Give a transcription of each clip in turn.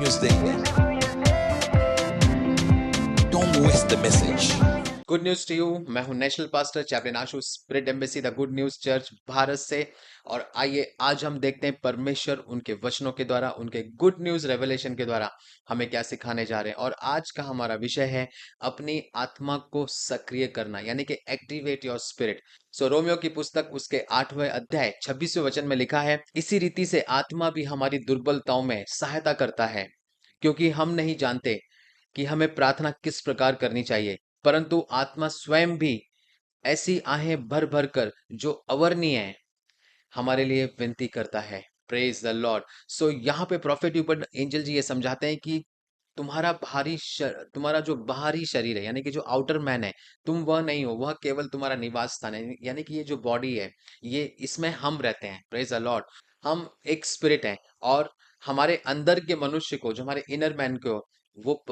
News देंगे। Don't miss the message. Good news to you. मैं हूं national pastor chaplain Ashu, spirit embassy the good news church Bharat से। और आइए आज हम देखते हैं परमेश्वर उनके वचनों के द्वारा, उनके गुड न्यूज रेवलेशन के द्वारा हमें क्या सिखाने जा रहे हैं। और आज का हमारा विषय है अपनी आत्मा को सक्रिय करना, यानी कि activate your spirit. So Romeo की पुस्तक उसके 8वें अध्याय 26वें वचन में लिखा है, इसी रीति से आत्मा भी हमारी दुर्बलताओं में सहायता करता है, क्योंकि हम नहीं जानते कि हमें प्रार्थना किस प्रकार करनी चाहिए, परंतु आत्मा स्वयं भी ऐसी आहें भर भर कर जो अवर्णीय है हमारे लिए विनती करता है। Praise the Lord. सो यहाँ पे प्रॉफिट ऊपर एंजल जी ये समझाते हैं कि तुम्हारा जो बाहरी शरीर है, यानी कि जो आउटर मैन है, तुम वह नहीं हो, वह केवल तुम्हारा निवास स्थान है। यानी कि ये जो बॉडी है, ये इसमें हम रहते हैं। Praise the Lord. हम एक स्पिरिट हैं, और हमारे अंदर के मनुष्य को, जो हमारे इनर मैन को,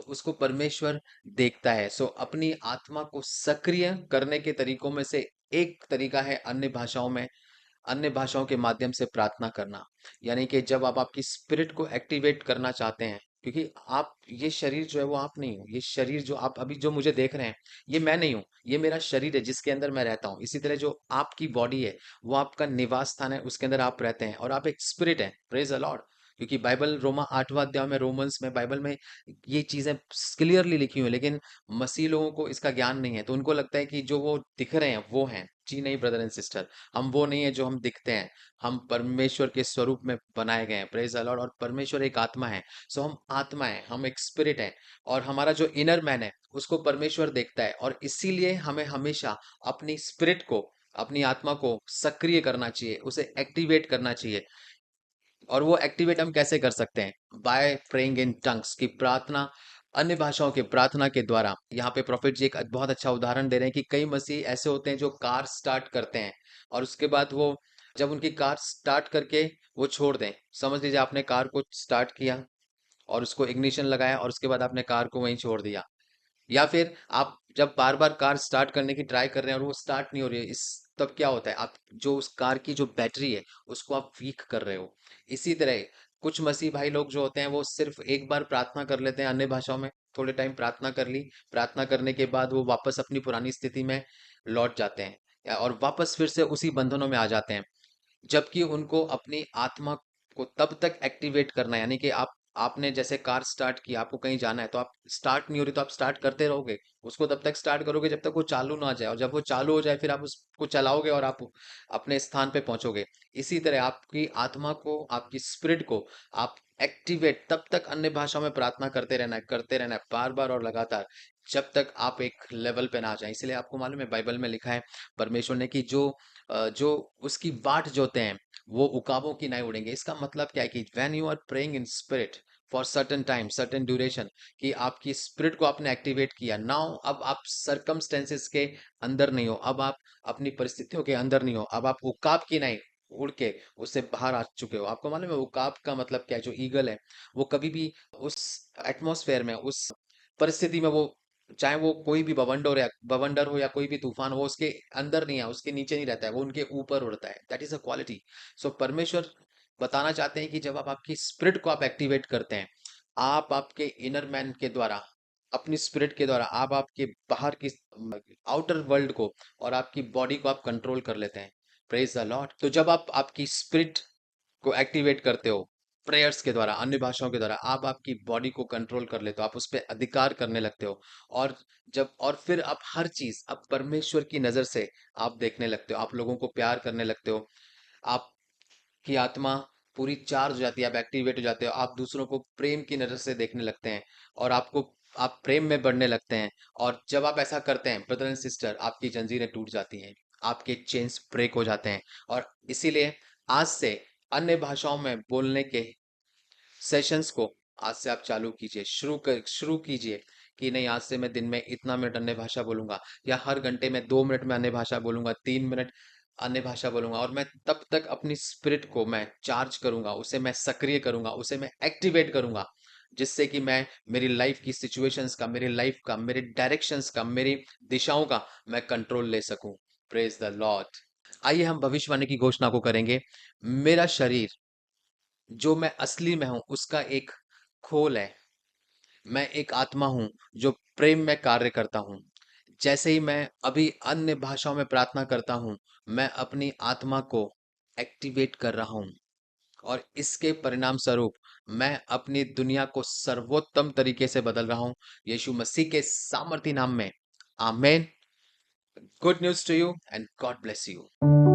उसको परमेश्वर देखता है। सो अपनी आत्मा को सक्रिय करने के तरीकों में से एक तरीका है अन्य भाषाओं के माध्यम से प्रार्थना करना। यानी कि जब आप आपकी स्पिरिट को एक्टिवेट करना चाहते हैं, क्योंकि आप, ये शरीर जो है वो आप नहीं हो। ये शरीर जो आप अभी जो मुझे देख रहे हैं, ये मैं नहीं हूँ, ये मेरा शरीर है जिसके अंदर मैं रहता हूँ। इसी तरह जो आपकी बॉडी है, वो आपका निवास स्थान है, उसके अंदर आप रहते हैं, और आप एक स्पिरिट है। Praise the Lord. क्योंकि बाइबल रोमा 8वां अध्याय में, रोमन्स में, बाइबल में ये चीजें क्लियरली लिखी हुई है, लेकिन मसीह लोगों को इसका ज्ञान नहीं है। तो उनको लगता है कि जो वो दिख रहे हैं वो हैं। जी नहीं ब्रदर एंड सिस्टर, हम वो नहीं है जो हम दिखते हैं। हम परमेश्वर के स्वरूप में बनाए गए हैं। Praise the Lord. और परमेश्वर एक आत्मा है। सो हम आत्मा है, हम एक स्पिरिट है, और हमारा जो इनर मैन है उसको परमेश्वर देखता है। और इसीलिए हमें हमेशा अपनी स्पिरिट को, अपनी आत्मा को सक्रिय करना चाहिए, उसे एक्टिवेट करना चाहिए। और वो एक्टिवेट हम कैसे कर सकते हैं? बाय प्रेइंग इन टंग्स, की प्रार्थना, अन्य भाषाओं के प्रार्थना के द्वारा। यहाँ पे प्रॉफिट जी एक बहुत अच्छा उदाहरण दे रहे हैं कि कई मसीह ऐसे होते हैं जो कार स्टार्ट करते हैं, और उसके बाद वो, जब उनकी कार स्टार्ट करके वो छोड़ दें, समझ लीजिए आपने कार को स्टार्ट किया और उसको इग्निशन लगाया, और उसके बाद आपने कार को वहीं छोड़ दिया। या फिर आप जब बार बार कार स्टार्ट करने की ट्राई कर रहे हैं और वो स्टार्ट नहीं हो रही है, इस तब क्या होता है, आप जो उस कार की जो बैटरी है उसको आप वीक कर रहे हो। इसी तरह कुछ मसीह भाई लोग जो होते हैं, वो सिर्फ एक बार प्रार्थना कर लेते हैं अन्य भाषाओं में, थोड़े टाइम प्रार्थना कर ली, प्रार्थना करने के बाद वो वापस अपनी पुरानी स्थिति में लौट जाते हैं, और वापस फिर से उसी बंधनों में आ जाते हैं। जबकि उनको अपनी आत्मा को तब तक एक्टिवेट करना है। यानी कि आपने जैसे कार स्टार्ट की, आपको कहीं जाना है, तो आप, स्टार्ट नहीं हो रही तो आप स्टार्ट करते रहोगे, उसको तब तक स्टार्ट करोगे जब तक वो चालू ना आ जाए, और जब वो चालू हो जाए फिर आप उसको चलाओगे और आप अपने स्थान पे पहुंचोगे। इसी तरह आपकी आत्मा को, आपकी स्पिरिट को आप एक्टिवेट तब तक अन्य भाषाओं में प्रार्थना करते रहना है बार बार और लगातार, जब तक आप एक लेवल पे ना आ जाए। इसलिए आपको मालूम है बाइबल में लिखा है परमेश्वर ने कि जो उसकी बाट जोते हैं वो उकाबों की नहीं उड़ेंगे। इसका मतलब क्या है कि when you are praying in spirit for certain time, certain duration, कि आपकी स्पिरिट को आपने एक्टिवेट किया, नाउ अब आप सरकमस्टेंसेस के अंदर नहीं हो, अब आप अपनी परिस्थितियों के अंदर नहीं हो, अब आप उकाब की नहीं उड़ के उससे बाहर आ चुके हो। आपको मालूम है उकाब का मतलब क्या है? जो ईगल है, वो कभी भी उस एटमॉस्फेयर में, उस परिस्थिति में, वो चाहे वो कोई भी बवंडर हो या कोई भी तूफान हो, उसके अंदर नहीं है, उसके नीचे नहीं रहता है, वो उनके ऊपर उड़ता है। That is a quality. So परमेश्वर बताना चाहते हैं कि जब आप आपकी स्पिरिट को आप एक्टिवेट करते हैं, आप आपके इनर मैन के द्वारा, अपनी स्पिरिट के द्वारा, आप आपके बाहर की आउटर वर्ल्ड को और आपकी बॉडी को आप कंट्रोल कर लेते हैं। Praise the Lord. तो जब आप आपकी स्पिरिट को एक्टिवेट करते हो प्रेयर्स के द्वारा, अन्य भाषाओं के द्वारा, आप आपकी बॉडी को कंट्रोल कर लेते हो, आप उस पर अधिकार करने लगते हो। और फिर आप हर चीज अब परमेश्वर की नजर से आप देखने लगते हो, आप लोगों को प्यार करने लगते हो, आपकी आत्मा पूरी चार्ज हो जाती है, आप एक्टिवेट हो जाते हो, आप दूसरों को प्रेम की नजर से देखने लगते हैं, और आप प्रेम में बढ़ने लगते हैं। और जब आप ऐसा करते हैं ब्रदर एंड सिस्टर, आपकी जंजीरें टूट जाती हैं, आपके चेन्स ब्रेक हो जाते हैं। और इसीलिए आज से अन्य भाषाओं में बोलने के सेशंस को आज से आप चालू कीजिए, शुरू कीजिए कि नहीं, आज से मैं दिन में इतना मिनट अन्य भाषा बोलूंगा, या हर घंटे में 2 मिनट में अन्य भाषा बोलूंगा, 3 मिनट अन्य भाषा बोलूंगा। और मैं तब तक अपनी स्पिरिट को मैं चार्ज करूंगा, उसे मैं सक्रिय करूंगा, उसे मैं एक्टिवेट करूंगा, जिससे कि मैं मेरी लाइफ की सिचुएशंस का, मेरी लाइफ का, मेरे डायरेक्शंस का, मेरी दिशाओं का मैं कंट्रोल ले सकूं। Praise the Lord. आइए हम भविष्यवाणी की घोषणा को करेंगे। मेरा शरीर जो मैं असली में हूं उसका एक खोल है। मैं एक आत्मा हूँ जो प्रेम में कार्य करता हूँ। जैसे ही मैं अभी अन्य भाषाओं में प्रार्थना करता हूँ, मैं अपनी आत्मा को एक्टिवेट कर रहा हूँ और इसके परिणाम स्वरूप मैं अपनी दुनिया को सर्वोत्तम तरीके से बदल रहा हूँ, यीशु मसीह के सामर्थी नाम में। Amen. Good news to you and God bless you.